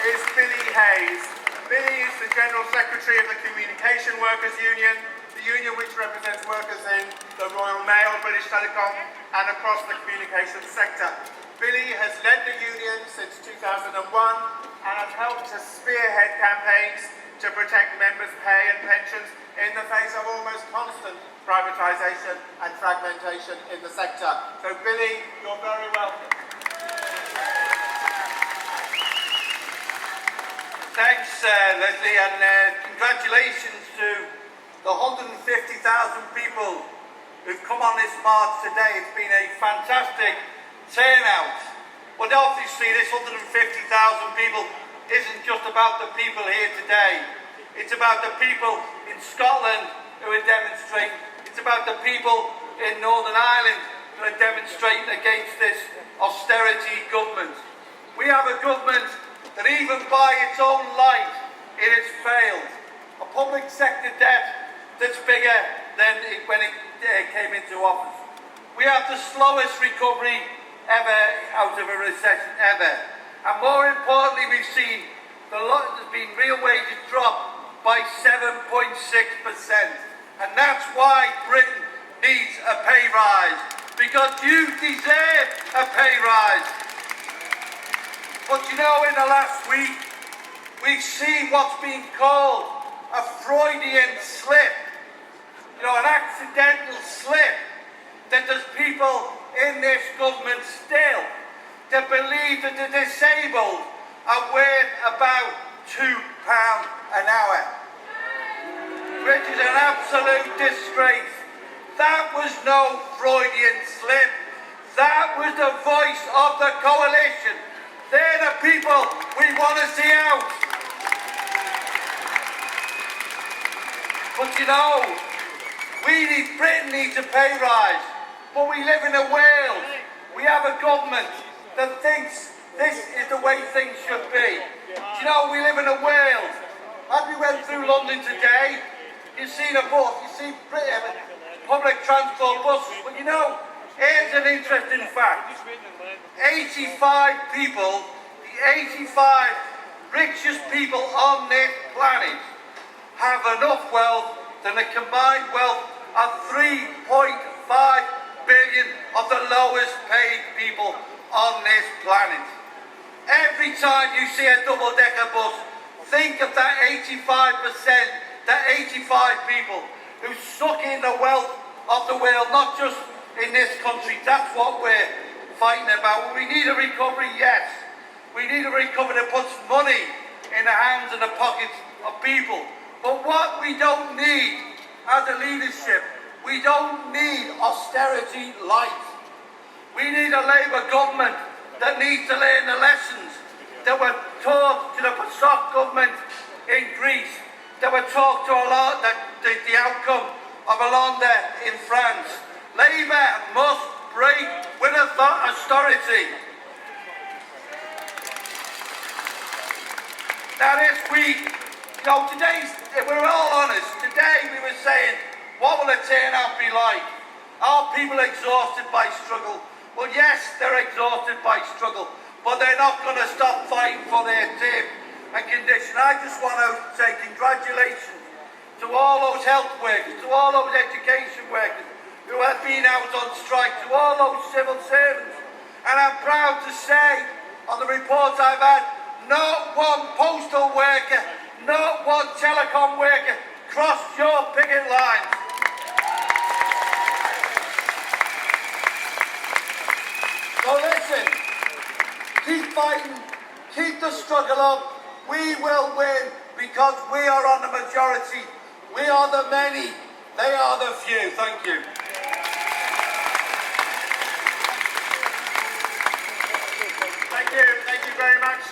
is Billy Hayes. Billy is the General Secretary of the Communication Workers Union, the union which represents workers in the Royal Mail, British Telecom and across the communications sector. Billy has led the union since 2001 and has helped to spearhead campaigns to protect members' pay and pensions in the face of almost constant privatisation and fragmentation in the sector. So Billy, you're very welcome. Thanks, Leslie, and congratulations to the 150,000 people who've come on this march today. It's been a fantastic turnout. But obviously this 150,000 people isn't just about the people here today. It's about the people in Scotland who are demonstrating. It's about the people in Northern Ireland who are demonstrating against this austerity government. We have a government that even by its own light, it has failed. A public sector debt that's bigger than when it came into office. We have the slowest recovery ever out of a recession ever. And more importantly, we've seen there's been real wages drop by 7.6%. And that's why Britain needs a pay rise. Because you deserve a pay rise. But you know, in the last week, we've seen what's been called a Freudian slip. You know, an accidental slip, that there's people in this government still that believe that the disabled are worth about £2 an hour, which is an absolute disgrace. That was no Freudian slip. That was the voice of the coalition. They're the people we want to see out. But you know, Britain needs a pay rise. But we live in a world. We have a government that thinks this is the way things should be. You know, we live in a world. As we went through London today, you've seen a bus, you see public transport buses. But you know, here's an interesting fact. 85 people, the 85 richest people on this planet, have enough wealth than the combined wealth of 3.5 billion of the lowest paid people on this planet. Every time you see a double-decker bus, think of that 85%, that 85 people who suck in the wealth of the world, not just in this country. That's what we're fighting about. We need a recovery, yes. We need a recovery that puts money in the hands and the pockets of people. But what we don't need as a leadership, we don't need austerity light. We need a Labour government that needs to learn the lessons that were taught to the PASOK government in Greece, that were taught to the outcome of Hollande in France. Labour must break with austerity. Now this week, you know, we're all honest. Today we were saying, what will a turnout be like? Are people exhausted by struggle? Well, yes, they're exhausted by struggle, but they're not going to stop fighting for their term and condition. I just want to say congratulations to all those health workers, to all those education workers who have been out on strike, to all those civil servants. And I'm proud to say, on the reports I've had, not one postal worker, not one telecom worker crossed your picket line. So listen, keep fighting, keep the struggle up. We will win because we are on the majority. We are the many, they are the few. Thank you. Thank you very much.